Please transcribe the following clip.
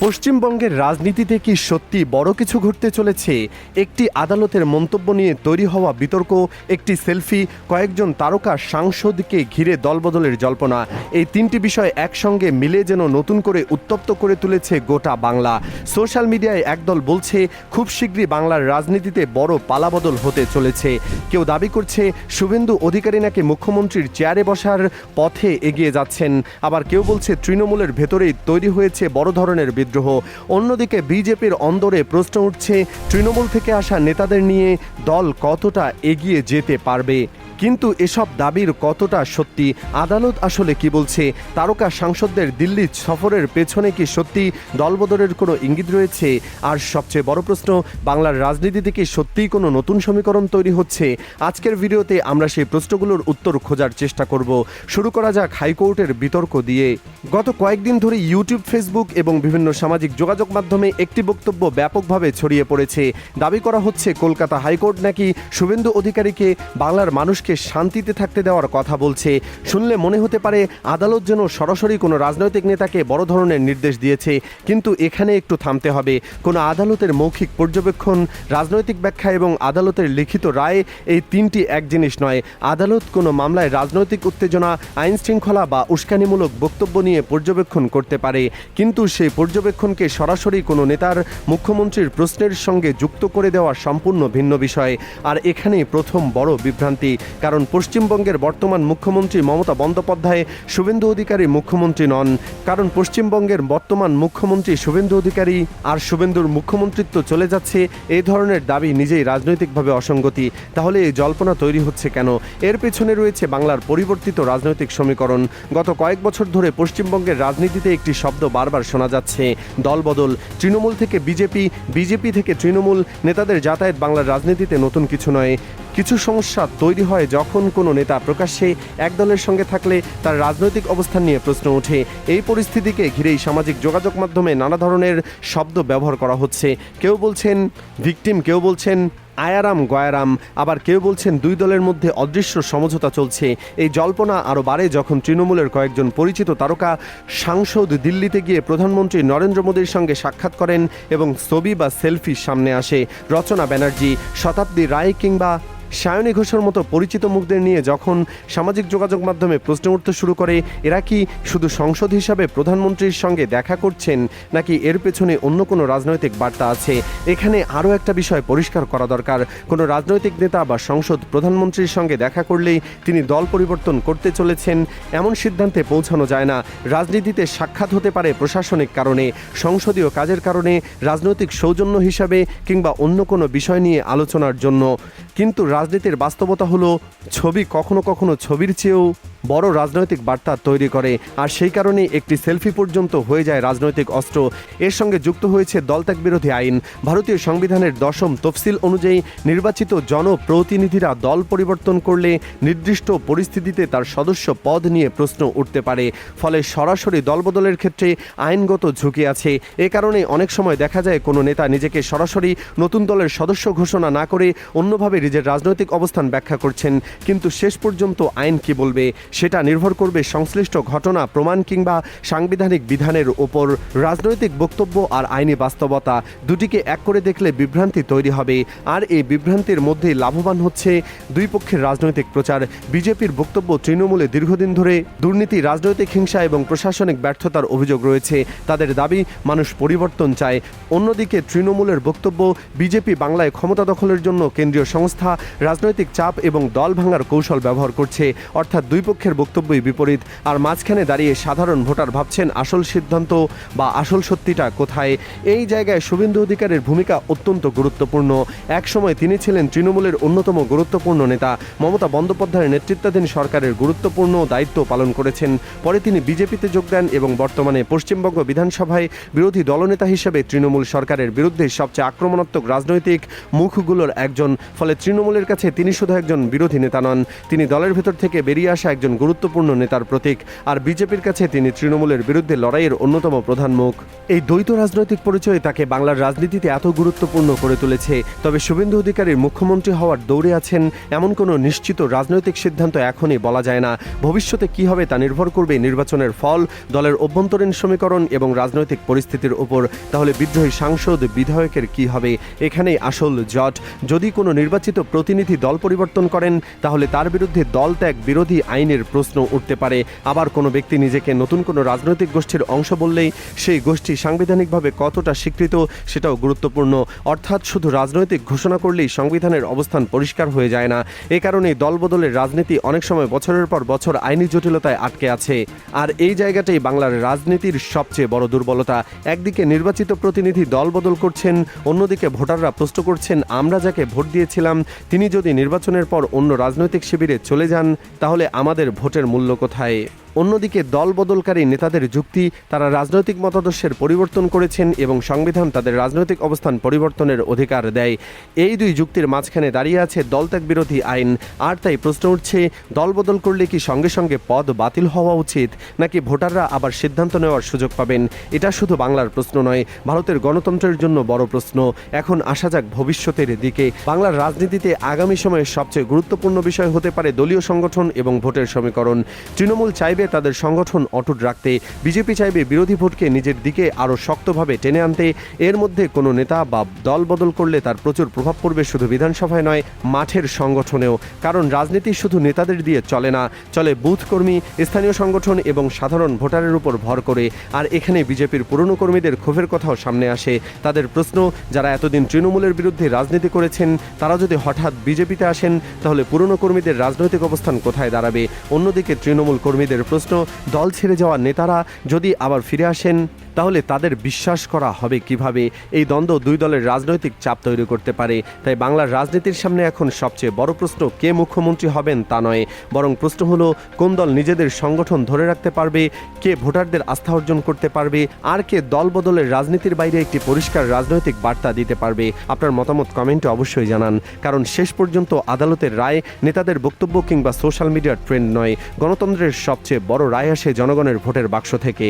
পশ্চিমবঙ্গের রাজনীতিতে কি সত্যি বড় কিছু ঘটতে চলেছে? একটি আদালতের মন্তব্য নিয়ে তৈরি হওয়া বিতর্ক, একটি সেলফি, কয়েকজন তারকা সাংসদকে ঘিরে দলবদলের জল্পনা, এই তিনটি বিষয় একসঙ্গে মিলে যেন নতুন করে উত্তপ্ত করে তুলেছে গোটা বাংলা। সোশ্যাল মিডিয়ায় একদল বলছে খুব শীঘ্রই বাংলার রাজনীতিতে বড় পালাবদল হতে চলেছে। কেউ দাবি করছে শুভেন্দু অধিকারী নাকি মুখ্যমন্ত্রীর চেয়ারে বসার পথে এগিয়ে যাচ্ছেন, আবার কেউ বলছে তৃণমূলের ভেতরেই তৈরি হয়েছে বড় ধরনের বিদ্রোহ। অন্যদিকে বিজেপির অন্দরে প্রশ্ন উঠছে তৃণমূল থেকে আসা নেতাদের নিয়ে দল কতটা এগিয়ে যেতে পারবে। কিন্তু এসব দাবির কতটা সত্যি? আদালত আসলে কি বলছে? তারকা সাংসদদের দিল্লি সফরের পেছনে কি সত্যি দলবদলের কোনো ইঙ্গিত রয়েছে? আর সবচেয়ে বড় প্রশ্ন, বাংলার রাজনীতিতে কি সত্যিই কোনো নতুন সমীকরণ তৈরি হচ্ছে? আজকের ভিডিওতে আমরা সেই প্রশ্নগুলোর উত্তর খোঁজার চেষ্টা করব। শুরু করা যাক হাইকোর্টের বিতর্ক দিয়ে। গত কয়েকদিন ধরে ইউটিউব, ফেসবুক এবং বিভিন্ন সামাজিক যোগাযোগ মাধ্যমে একটি বক্তব্য ব্যাপকভাবে ছড়িয়ে পড়েছে। দাবি করা হচ্ছে কলকাতা হাইকোর্ট নাকি শুভেন্দু অধিকারীকে বাংলার মানুষকে শান্তিতে থাকতে দেওয়ার কথা বলছে। শুনলে মনে হতে পারে আদালত যেন সরাসরি কোনো রাজনৈতিক নেতাকে বড় ধরনের নির্দেশ দিয়েছে। কিন্তু এখানে একটু থামতে হবে। কোনো আদালতের মৌখিক পর্যবেক্ষণ, রাজনৈতিক ব্যাখ্যা এবং আদালতের লিখিত রায়, এই তিনটি এক জিনিস নয়। আদালত কোনো মামলায় রাজনৈতিক উত্তেজনা, আইন শৃঙ্খলা বা উস্কানিমূলক বক্তব্য নিয়ে পর্যবেক্ষণ করতে পারে, কিন্তু সেই পর্যবেক্ষণকে সরাসরি কোনো নেতার, মুখ্যমন্ত্রীর প্রশ্নের সঙ্গে যুক্ত করে দেওয়া সম্পূর্ণ ভিন্ন বিষয়। আর এখানেই প্রথম বড় বিভ্রান্তি। কারণ পশ্চিমবঙ্গের বর্তমান মুখ্যমন্ত্রী মমতা বন্দ্যোপাধ্যায় শুভেন্দু অধিকারী মুখ্যমন্ত্রী নন। কারণ পশ্চিমবঙ্গের বর্তমান মুখ্যমন্ত্রী শুভেন্দু অধিকারী, আর শুভেন্দুর মুখ্যমন্ত্রিত্ব চলে যাচ্ছে, এই ধরনের দাবি নিজেই রাজনৈতিকভাবে অসঙ্গতি। তাহলে এই জল্পনা তৈরি হচ্ছে কেন? এর পেছনে রয়েছে বাংলার পরিবর্তিত রাজনৈতিক সমীকরণ। গত কয়েক বছর ধরে পশ্চিমবঙ্গের রাজনীতিতে একটি শব্দ বারবার শোনা যাচ্ছে, দলবদল। তৃণমূল থেকে বিজেপি, বিজেপি থেকে তৃণমূল। নেতাদের যাতায়াত বাংলার রাজনীতিতে নতুন কিছু নয়। কিছু সমস্যা তৈরি হয় যখন কোনো নেতা প্রকাশ্যে এক দলের সঙ্গে থাকলে তার রাজনৈতিক অবস্থান নিয়ে প্রশ্ন ওঠে। এই পরিস্থিতিকে ঘিরেই সামাজিক যোগাযোগ মাধ্যমে নানা ধরনের শব্দ ব্যবহার করা হচ্ছে। কেউ বলছেন ভিকটিম, কেউ বলছেন আয়ারাম গয়ারাম, আবার কেউ বলছেন দুই দলের মধ্যে অদৃশ্য সমঝোতা চলছে। এই জল্পনা আরও বাড়ে যখন তৃণমূলের কয়েকজন পরিচিত তারকা সাংসদ দিল্লিতে গিয়ে প্রধানমন্ত্রী নরেন্দ্র মোদীর সঙ্গে সাক্ষাৎ করেন এবং ছবি বা সেলফি সামনে আসে। রচনা ব্যানার্জি, শতাব্দী রায় কিংবা সায়নী ঘোষের মতো পরিচিত মুখদের নিয়ে যখন সামাজিক যোগাযোগ মাধ্যমে প্রশ্ন উঠতে শুরু করে, এরা কি শুধু সংসদ হিসাবে প্রধানমন্ত্রীর সঙ্গে দেখা করছেন, নাকি এর পেছনে অন্য কোনো রাজনৈতিক বার্তা আছে? এখানে আরও একটা বিষয় পরিষ্কার করা দরকার। কোনো রাজনৈতিক নেতা বা সংসদ প্রধানমন্ত্রীর সঙ্গে দেখা করলেই তিনি দল পরিবর্তন করতে চলেছেন এমন সিদ্ধান্তে পৌঁছানো যায় না। রাজনীতিতে সাক্ষাৎ হতে পারে প্রশাসনিক কারণে, সংসদীয় কাজের কারণে, রাজনৈতিক সৌজন্য হিসাবে কিংবা অন্য কোনো বিষয় নিয়ে আলোচনার জন্য। কিন্তু রাজনীতির বাস্তবতা হলো ছবি কখনো কখনো ছবির চেয়েও বড় রাজনৈতিক বার্তা তৈরি করে। আর সেই কারণে একটি সেলফি পর্যন্ত হয়ে যায় রাজনৈতিক অস্ত্র। এর সঙ্গে যুক্ত হয়েছে দলত্যাগ বিরোধী আইন। ভারতীয় সংবিধানের 10ম তফসিল অনুযায়ী নির্বাচিত জনপ্রতিনিধিরা দল পরিবর্তন করলে নির্দিষ্ট পরিস্থিতিতে তার সদস্য পদ নিয়ে প্রশ্ন উঠতে পারে। ফলে সরাসরি দলবদলের ক্ষেত্রে আইনগত ঝুঁকি আছে। এ কারণে অনেক সময় দেখা যায় কোনো নেতা নিজেকে সরাসরি নতুন দলের সদস্য ঘোষণা না করে অন্যভাবে নিজের রাজনৈতিক অবস্থান ব্যাখ্যা করছেন। কিন্তু শেষ পর্যন্ত আইন কি বলবে সেটা নির্ভর করবে সংশ্লিষ্ট ঘটনা, প্রমাণ কিংবা সাংবিধানিক বিধানের ওপর। রাজনৈতিক বক্তব্য আর আইনি বাস্তবতা দুটিকে এক করে দেখলে বিভ্রান্তি তৈরি হবে। আর এই বিভ্রান্তির মধ্যে লাভবান হচ্ছে দুই পক্ষের রাজনৈতিক প্রচার। বিজেপির বক্তব্য, তৃণমূলে দীর্ঘদিন ধরে দুর্নীতি, রাজনৈতিক হিংসা এবং প্রশাসনিক ব্যর্থতার অভিযোগ রয়েছে। তাদের দাবি মানুষ পরিবর্তন চায়। অন্যদিকে তৃণমূলের বক্তব্য, বিজেপি বাংলায় ক্ষমতা দখলের জন্য কেন্দ্রীয় সংস্থা, রাজনৈতিক চাপ এবং দল ভাঙার কৌশল ব্যবহার করছে। অর্থাৎ দুই পক্ষের বক্তব্যই বিপরীত। আর মাঝখানে দাঁড়িয়ে সাধারণ ভোটার ভাবছেন আসল সিদ্ধান্ত বা আসল সত্যিটা কোথায়। এই জায়গায় শুভেন্দু অধিকারীর ভূমিকা অত্যন্ত গুরুত্বপূর্ণ। একসময় তিনি ছিলেন তৃণমূলের অন্যতম গুরুত্বপূর্ণ নেতা। মমতা বন্দ্যোপাধ্যায়ের নেতৃত্বাধীন সরকারের গুরুত্বপূর্ণ দায়িত্ব পালন করেছেন। পরে তিনি বিজেপিতে যোগ দেন এবং বর্তমানে পশ্চিমবঙ্গ বিধানসভায় বিরোধী দলনেতা হিসেবে তৃণমূল সরকারের বিরুদ্ধে সবচেয়ে আক্রমণাত্মক রাজনৈতিক মুখগুলোর একজন। ফলে তৃণমূলের কাছে তিনি শুধু একজন বিরোধী নেতা নন, তিনি দলের ভেতর থেকে বেরিয়ে আসা একজন একজন গুরুত্বপূর্ণ নেতার প্রতীক, আর বিজেপির কাছে তিনি তৃণমূলের বিরুদ্ধে লড়াইয়ের অন্যতম প্রধান মুখ। এই দ্বৈত রাজনৈতিক পরিচয় তাকে বাংলার রাজনীতিতে এত গুরুত্বপূর্ণ করে তুলেছে। তবে শুভেন্দু অধিকারীর মুখ্যমন্ত্রী হওয়ার দৌড়ে আছেন এমন কোনো নিশ্চিত রাজনৈতিক সিদ্ধান্ত এখনই বলা যায় না। ভবিষ্যতে কি হবে তা নির্ভর করবে নির্বাচনের ফল, দলের অভ্যন্তরীণ সমীকরণ এবং রাজনৈতিক পরিস্থিতির উপর। তাহলে বিদ্রোহী সাংসদ বিধায়কের কি হবে? এখানেই আসল জট। যদি কোনো নির্বাচিত প্রতিনিধি দল পরিবর্তন করেন, তাহলে তার বিরুদ্ধে দল ত্যাগ বিরোধী আইনের প্রশ্ন উঠতে পারে। আবার কোনো ব্যক্তি নিজেকে নতুন কোনো রাজনৈতিক গোষ্ঠীর অংশ বললেই সেই গোষ্ঠী সাংবিধানিকভাবে কতটা স্বীকৃত সেটাও গুরুত্বপূর্ণ। অর্থাৎ শুধু রাজনৈতিক ঘোষণা করলেই সংবিধানের অবস্থান পরিষ্কার হয়ে যায় না। এ কারণেই দলবদলের রাজনীতি অনেক সময় বছরের পর বছর আইনি জটিলতায় আটকে আছে। আর এই জায়গাটাই বাংলার রাজনীতির সবচেয়ে বড় দুর্বলতা। একদিকে নির্বাচিত প্রতিনিধি দল বদল করছেন, অন্যদিকে ভোটাররা প্রশ্ন করছেন আমরা যাকে ভোট দিয়েছিলাম তিনি যদি নির্বাচনের পর অন্য রাজনৈতিক শিবিরে চলে যান, তাহলে আমাদের ভোটের মূল্য কোথায়? অন্যদিকে দল বদলকারী নেতাদের যুক্তি, তারা রাজনৈতিক মতাদর্শের পরিবর্তন করেছেন এবং সংবিধান তাদের রাজনৈতিক অবস্থান পরিবর্তনের অধিকার দেয়। এই দুই যুক্তির মাঝখানে দাঁড়িয়ে আছে দলত্যাগ বিরোধী আইন। আর তাই প্রশ্ন উঠছে, দল বদল করলে কি সঙ্গে সঙ্গে পদ বাতিল হওয়া উচিত, নাকি ভোটাররা আবার সিদ্ধান্ত নেওয়ার সুযোগ পাবেন? এটা শুধু বাংলার প্রশ্ন নয়, ভারতের গণতন্ত্রের জন্য বড় প্রশ্ন। এখন আসা যাক ভবিষ্যতের দিকে। বাংলার রাজনীতিতে আগামী সময়ে সবচেয়ে গুরুত্বপূর্ণ বিষয় হতে পারে দলীয় সংগঠন এবং ভোটের সমীকরণ। তৃণমূল চাইবে তাদের সংগঠন অটুট রাখতে, বিজেপি চাইবে বিরোধী ভোটকে নিজের দিকে আরও শক্তভাবে টেনে আনতে। এর মধ্যে কোনো নেতা বা দল বদল করলে তার প্রচুর প্রভাব পড়বে শুধু বিধানসভায় নয়, মাঠের সংগঠনেও। কারণ রাজনীতি শুধু নেতাদের দিয়ে চলে না, চলে বুথ কর্মী, স্থানীয় সংগঠন এবং সাধারণ ভোটারের উপর ভর করে। আর এখানে বিজেপির পুরনো কর্মীদের ক্ষোভের কথাও সামনে আসে। তাদের প্রশ্ন, যারা এতদিন তৃণমূলের বিরুদ্ধে রাজনীতি করেছেন তারা যদি হঠাৎ বিজেপিতে আসেন, তাহলে পুরনো কর্মীদের রাজনৈতিক অবস্থান কোথায় দাঁড়াবে? অন্যদিকে তৃণমূল কর্মীদের প্রশ্ন, দল ছেড়ে যাওয়া নেতারা যদি আবার ফিরে আসেন, তাহলে তাদের বিশ্বাস করা হবে কিভাবে? এই দ্বন্দ্ব দুই দলের রাজনৈতিক চাপ তৈরি করতে পারে। তাই বাংলার রাজনীতির সামনে এখন সবচেয়ে বড় প্রশ্ন কে মুখ্যমন্ত্রী হবেন তা নয়, বরং প্রশ্ন হলো কোন দল নিজেদের সংগঠন ধরে রাখতে পারবে, কে ভোটারদের আস্থা অর্জন করতে পারবে, আর কে দল বদলের রাজনীতির বাইরে একটি পরিষ্কার রাজনৈতিক বার্তা দিতে পারবে। আপনার মতামত কমেন্টে অবশ্যই জানান, কারণ শেষ পর্যন্ত আদালতের রায় নেতাদের বক্তব্য কিংবা সোশ্যাল মিডিয়ার ট্রেন্ড নয়, গণতন্ত্রের সবচেয়ে বড় রায় আসে জনগণের ভোটের বাক্স থেকে।